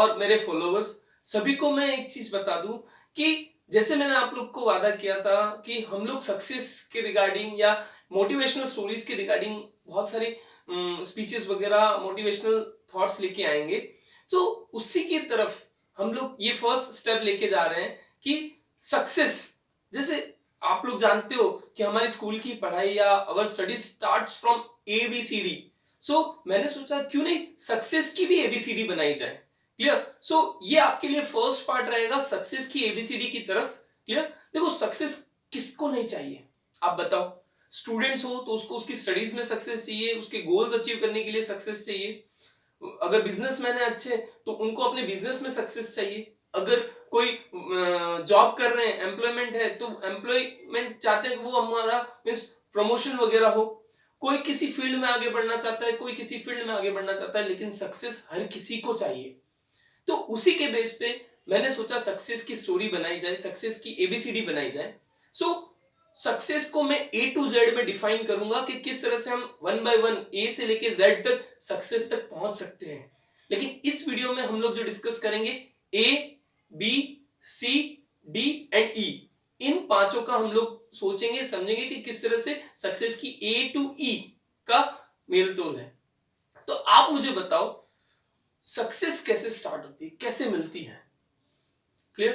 और मेरे फॉलोअर्स सभी को मैं एक चीज बता दूं कि जैसे मैंने आप लोग को वादा किया था कि हम लोग सक्सेस के रिगार्डिंग या मोटिवेशनल स्टोरीज के रिगार्डिंग बहुत सारे स्पीचेस वगैरह मोटिवेशनल थॉट्स लेके आएंगे, तो उसी की तरफ हम लोग ये फर्स्ट स्टेप लेके जा रहे हैं कि सक्सेस, जैसे आप लोग जानते हो कि हमारी स्कूल की पढ़ाई या अवर स्टडी स्टार्ट्स फ्रॉम ABCD। सो मैंने सोचा क्यों नहीं सक्सेस की भी ABCD बनाई जाए। क्लियर? सो ये आपके लिए फर्स्ट पार्ट रहेगा सक्सेस की ABCD की तरफ। क्लियर? देखो सक्सेस किसको नहीं चाहिए आप बताओ। स्टूडेंट्स हो तो उसको उसकी स्टडीज में सक्सेस चाहिए, उसके गोल्स अचीव करने के लिए सक्सेस चाहिए। अगर बिजनेसमैन है अच्छे तो उनको अपने बिजनेस में सक्सेस चाहिए। अगर कोई जॉब कर रहे हैं, एम्प्लॉयमेंट है, तो एम्प्लॉयमेंट चाहते हैं कि वो हमारा मीन्स प्रमोशन वगैरह हो। कोई किसी फील्ड में आगे बढ़ना चाहता है, कोई किसी फील्ड में आगे बढ़ना चाहता है, लेकिन सक्सेस हर किसी को चाहिए। तो उसी के बेस पे मैंने सोचा सक्सेस की स्टोरी बनाई जाए, सक्सेस की ABCD बनाई जाए। सो सक्सेस को मैं A to Z में डिफाइन करूंगा कि किस तरह से हम वन बाय वन A से लेके Z तक सक्सेस तक पहुंच सकते हैं। लेकिन इस वीडियो में हम लोग जो डिस्कस करेंगे A B C D and E, इन पांचों का हम लोग सोचेंगे समझेंगे कि किस तरह से सक्सेस की A to E का मेल तोल है। तो आप मुझे बताओ सक्सेस कैसे स्टार्ट होती है, कैसे मिलती है। क्लियर?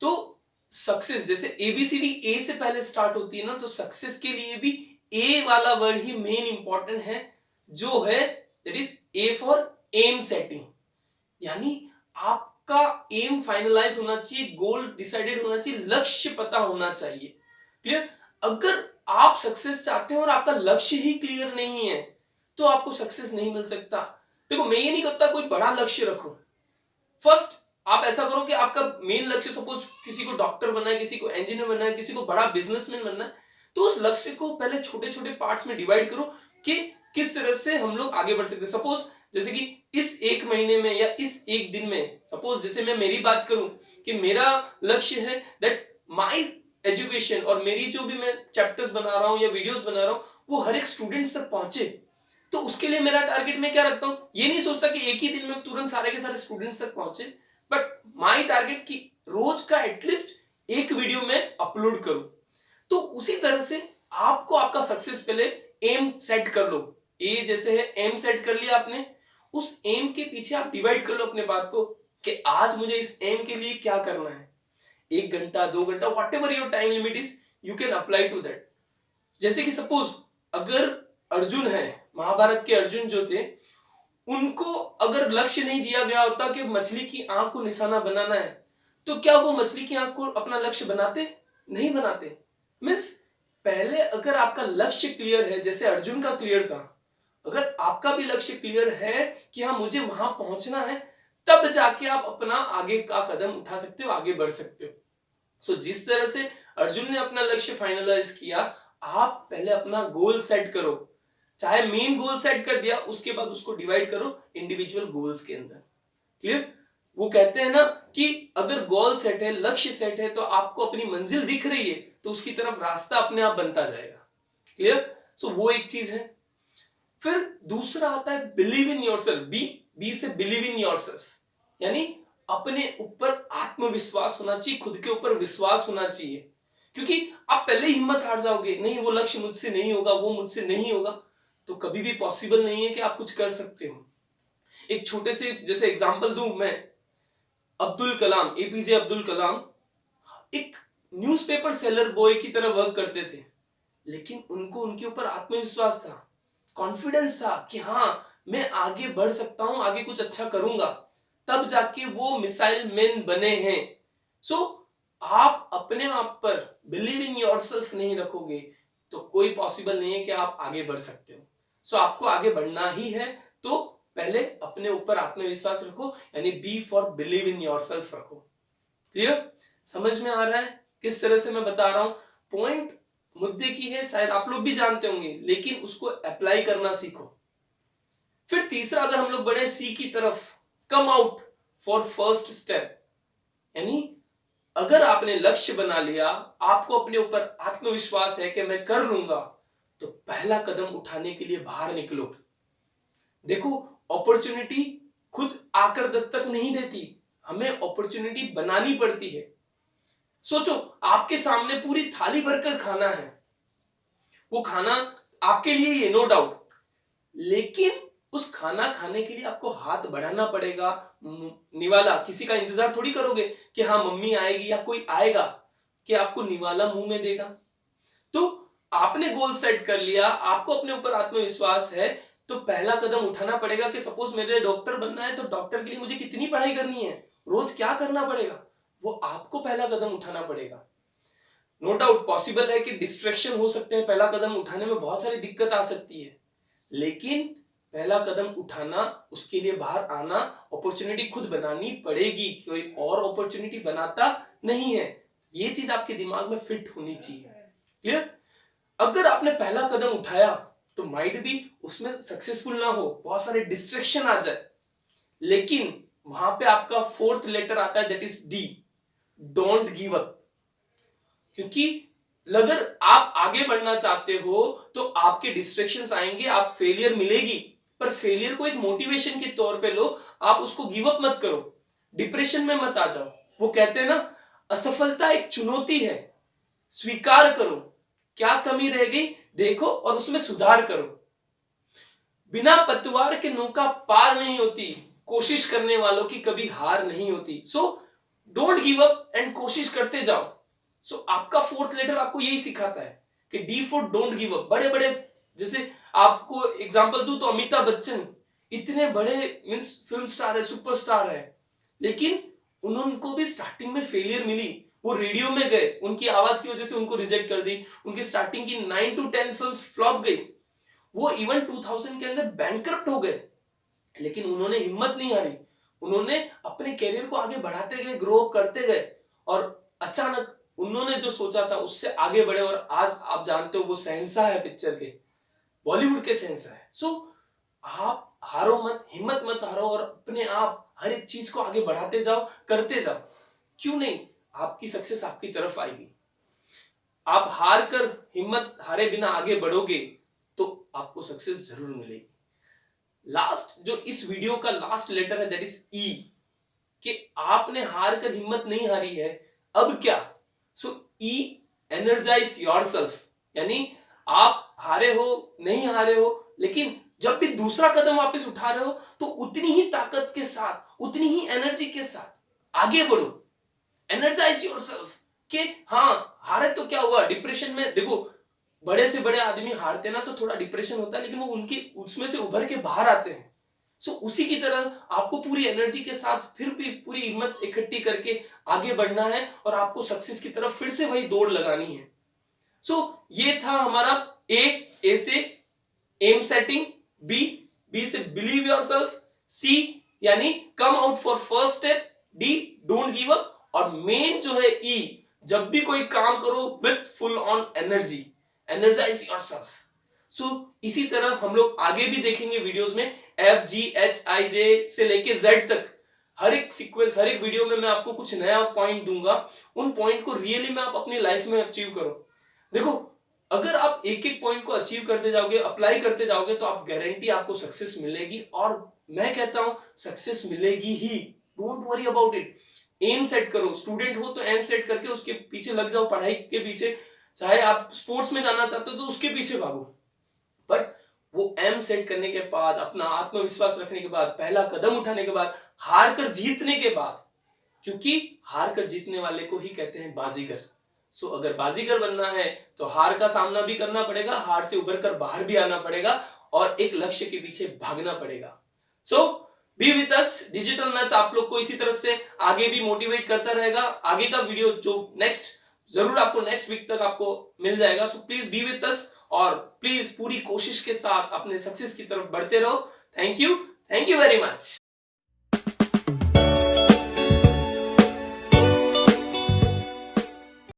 तो सक्सेस जैसे ABCD A से पहले स्टार्ट होती है ना, तो सक्सेस के लिए भी A वाला वर्ड ही मेन इंपॉर्टेंट है, जो है that is A for aim setting. यानी आपका एम फाइनलाइज होना चाहिए, गोल डिसाइडेड होना चाहिए, लक्ष्य पता होना चाहिए। क्लियर? अगर आप सक्सेस चाहते हैं और आपका लक्ष्य ही क्लियर नहीं है तो आपको सक्सेस नहीं मिल सकता। देखो मैं ये नहीं कहता कोई बड़ा लक्ष्य रखो। फर्स्ट आप ऐसा करो कि आपका मेन लक्ष्य सपोज किसी को डॉक्टर बनना है, किसी को इंजीनियर बनना है, किसी को बड़ा बिजनेसमैन बनना है, तो उस लक्ष्य को पहले छोटे छोटे पार्ट्स में डिवाइड करो कि किस तरह से हम लोग आगे बढ़ सकते हैं। सपोज जैसे कि इस एक महीने में या इस एक दिन में, सपोज जैसे मैं मेरी बात करूं कि मेरा लक्ष्य है दैट माय एजुकेशन और मेरी जो भी मैं चैप्टर्स बना रहा हूं या वीडियोस बना रहा हूं वो हर एक स्टूडेंट्स तक पहुंचे। तो उसके लिए मेरा टारगेट मैं क्या रखता हूं, ये नहीं सोचता कि एक ही दिन में तुरंत सारे के सारे स्टूडेंट्स तक पहुंचे, बट माय टारगेट कि रोज का एटलीस्ट एक वीडियो में अपलोड करूं। तो उसी तरह से आपको आपका सक्सेस पहले एम सेट कर लो। ए जैसे है एम सेट कर लिया आपने, उस एम के पीछे आप डिवाइड कर लो अपने बात को कि आज मुझे इस एम के लिए क्या करना है। 1 घंटा 2 घंटा whatever your time limit is, you can apply to that. जैसे कि सपोज अगर अर्जुन है, महाभारत के अर्जुन जो थे, उनको अगर लक्ष्य नहीं दिया गया होता कि मछली की आंख को निशाना बनाना है, तो क्या वो मछली की आंख को अपना लक्ष्य बनाते? नहीं बनाते। मीन्स पहले अगर आपका लक्ष्य क्लियर है, जैसे अर्जुन का क्लियर था, अगर आपका भी लक्ष्य क्लियर है कि हाँ मुझे वहां पहुंचना है, तब जाके आप अपना आगे का कदम उठा सकते हो, आगे बढ़ सकते हो। सो जिस तरह से अर्जुन ने अपना लक्ष्य फाइनलाइज किया, आप पहले अपना गोल सेट करो। चाहे मेन गोल सेट कर दिया, उसके बाद उसको डिवाइड करो इंडिविजुअल गोल्स के अंदर। क्लियर? वो कहते हैं ना कि अगर गोल सेट है, लक्ष्य सेट है, तो आपको अपनी मंजिल दिख रही है तो उसकी तरफ रास्ता अपने आप बनता जाएगा। क्लियर? सो वो एक चीज है। फिर दूसरा आता है बिलीव इन योरसेल्फ। बी से बिलीव इन योरसेल्फ, यानी अपने ऊपर आत्मविश्वास होना चाहिए, खुद के ऊपर विश्वास होना चाहिए। क्योंकि आप पहले ही हिम्मत हार जाओगे, नहीं वो लक्ष्य मुझसे नहीं होगा, वो मुझसे नहीं होगा, तो कभी भी पॉसिबल नहीं है कि आप कुछ कर सकते हो। एक छोटे से जैसे एग्जांपल दूं मैं, अब्दुल कलाम, APJ अब्दुल कलाम एक न्यूज़पेपर सेलर बॉय की तरह वर्क करते थे, लेकिन उनको उनके ऊपर आत्मविश्वास था, कॉन्फिडेंस था कि हाँ मैं आगे बढ़ सकता हूं, आगे कुछ अच्छा करूंगा, तब जाके वो मिसाइल मैन बने हैं। सो आप अपने आप पर बिलीव इन योरसेल्फ नहीं रखोगे तो कोई पॉसिबल नहीं है कि आप आगे बढ़ सकते हो। सो आपको आगे बढ़ना ही है तो पहले अपने ऊपर आत्मविश्वास रखो, यानी B for believe in yourself रखो। क्लियर? समझ में आ रहा है किस तरह से मैं बता रहा हूं? पॉइंट मुद्दे की है, शायद आप लोग भी जानते होंगे, लेकिन उसको अप्लाई करना सीखो। फिर तीसरा अगर हम लोग बढ़े सी की तरफ, कम आउट फॉर फर्स्ट स्टेप, यानी अगर आपने लक्ष्य बना लिया, आपको अपने ऊपर आत्मविश्वास है कि मैं कर लूंगा, तो पहला कदम उठाने के लिए बाहर निकलो। देखो अपॉर्चुनिटी खुद आकर दस्तक नहीं देती, हमें अपॉर्चुनिटी बनानी पड़ती है। सोचो, आपके सामने पूरी थाली भरकर खाना है, वो खाना आपके लिए ये नो डाउट, लेकिन उस खाना खाने के लिए आपको हाथ बढ़ाना पड़ेगा। निवाला किसी का इंतजार थोड़ी करोगे कि हाँ मम्मी आएगी या कोई आएगा कि आपको निवाला मुंह में देगा। तो आपने गोल सेट कर लिया, आपको अपने ऊपर आत्मविश्वास है, तो पहला कदम उठाना पड़ेगा कि सपोज मेरे डॉक्टर बनना है, तो डॉक्टर के लिए मुझे कितनी पढ़ाई करनी है, रोज क्या करना पड़ेगा, वो आपको पहला कदम उठाना पड़ेगा। नो डाउट पॉसिबल है कि डिस्ट्रैक्शन हो सकते हैं, पहला कदम उठाने में बहुत सारी दिक्कत आ सकती है, लेकिन पहला कदम उठाना, उसके लिए बाहर आना, अपॉर्चुनिटी खुद बनानी पड़ेगी, कोई और अपॉर्चुनिटी बनाता नहीं है। ये चीज आपके दिमाग में फिट होनी चाहिए। क्लियर? अगर आपने पहला कदम उठाया तो माइट भी उसमें सक्सेसफुल ना हो, बहुत सारे डिस्ट्रैक्शन आ जाए, लेकिन वहां पे आपका फोर्थ लेटर आता है, that is D, don't give up. क्योंकि अगर आप आगे बढ़ना चाहते हो तो आपके डिस्ट्रैक्शंस आएंगे, आप फेलियर मिलेगी, पर फेलियर को एक मोटिवेशन के तौर पे लो, आप उसको गिव अप मत करो, डिप्रेशन में मत आ जाओ। वो कहते हैं ना, असफलता एक चुनौती है, स्वीकार करो, क्या कमी रह गई देखो और उसमें सुधार करो। बिना पतवार के नौका पार नहीं होती, कोशिश करने वालों की कभी हार नहीं होती। So don't give up and कोशिश करते जाओ। सो आपका फोर्थ लेटर आपको यही सिखाता है कि D for don't give up. बड़े बड़े, जैसे आपको एग्जांपल दूं तो अमिताभ बच्चन इतने बड़े मींस फिल्म स्टार है, सुपरस्टार है, लेकिन उनको भी स्टार्टिंग में फेलियर मिली, वो रेडियो में गए, उनकी आवाज की वजह से उनको रिजेक्ट कर दी, उनकी स्टार्टिंग की 9 to 10 फिल्म्स फ्लॉप गई, वो इवन 2000 के अंदर बैंकरप्ट हो गए, लेकिन उन्होंने हिम्मत नहीं हारी, उन्होंने अपने कैरियर को आगे बढ़ाते गए, ग्रो अप करते गए, और अचानक उन्होंने जो सोचा था उससे आगे बढ़े, और आज आप जानते हो वो शहंशाह है पिक्चर के, बॉलीवुड के शहंशाह है। सो आप हारो मत, हिम्मत मत हारो, और अपने आप हर एक चीज को आगे बढ़ाते जाओ, करते जाओ। क्यों नहीं, आपकी सक्सेस आपकी तरफ आएगी। आप हार कर, हिम्मत हारे बिना आगे बढ़ोगे तो आपको सक्सेस जरूर मिलेगी। लास्ट जो इस वीडियो का लास्ट लेटर है, दैट इज ई, कि आपने हार कर हिम्मत नहीं हारी है, अब क्या। सो ई, एनर्जाइज योरसेल्फ, यानी आप हारे हो, नहीं हारे हो, लेकिन जब भी दूसरा कदम वापस उठा रहे हो तो उतनी ही ताकत के साथ, उतनी ही एनर्जी के साथ आगे बढ़ो। एनर्जाइज योरसेल्फ कि हाँ हारे तो क्या हुआ, डिप्रेशन में देखो बड़े से बड़े आदमी हारते ना तो थोड़ा डिप्रेशन होता है, लेकिन वो उनकी उसमें से उभर के बाहर आते हैं। सो उसी की तरह आपको पूरी एनर्जी के साथ फिर भी पूरी हिम्मत इकट्ठी करके आगे बढ़ना है, और आपको सक्सेस की तरफ फिर से वही दौड़ लगानी है। सो ये था हमारा ए से एम सेटिंग, बी से बिलीव योरसेल्फ, सी यानी come out for first step, D don't give up, और मेन जो है ई, जब भी कोई काम करो with full on energy, energize yourself. So इसी तरह हम लोग आगे भी देखेंगे वीडियोस में, एफ जी एच आई जे से लेके जेड तक, हर एक सीक्वेंस, हर एक वीडियो में मैं आपको कुछ नया पॉइंट दूंगा, उन पॉइंट को रियली में आप अपनी लाइफ में अचीव करो। देखो अगर आप एक एक पॉइंट को अचीव करते जाओगे, अप्लाई करते जाओगे, तो आप गारंटी आपको सक्सेस मिलेगी, और मैं कहता हूं सक्सेस मिलेगी ही, don't worry about it. Aim set करो, स्टूडेंट हो तो एम सेट करके उसके पीछे लग जाओ, पढ़ाई के पीछे, चाहे आप स्पोर्ट्स में जाना चाहते हो तो उसके पीछे भागो, बट वो एम सेट करने के बाद, अपना आत्मविश्वास रखने के बाद, पहला कदम उठाने के बाद, हार कर जीतने के बाद, क्योंकि हार कर जीतने वाले को ही कहते हैं बाजीगर। सो अगर बाजीगर बनना है तो हार का सामना भी करना पड़ेगा, हार से उभर कर बाहर भी आना पड़ेगा, और एक लक्ष्य के पीछे भागना पड़ेगा। So be with us, digital maths आप लोग को इसी तरह से आगे भी मोटिवेट करता रहेगा। आगे का वीडियो जो नेक्स्ट जरूर आपको नेक्स्ट वीक तक आपको मिल जाएगा। सो प्लीज बी विद अस, और प्लीज पूरी कोशिश के साथ अपने सक्सेस की तरफ बढ़ते रहो। Thank you very much.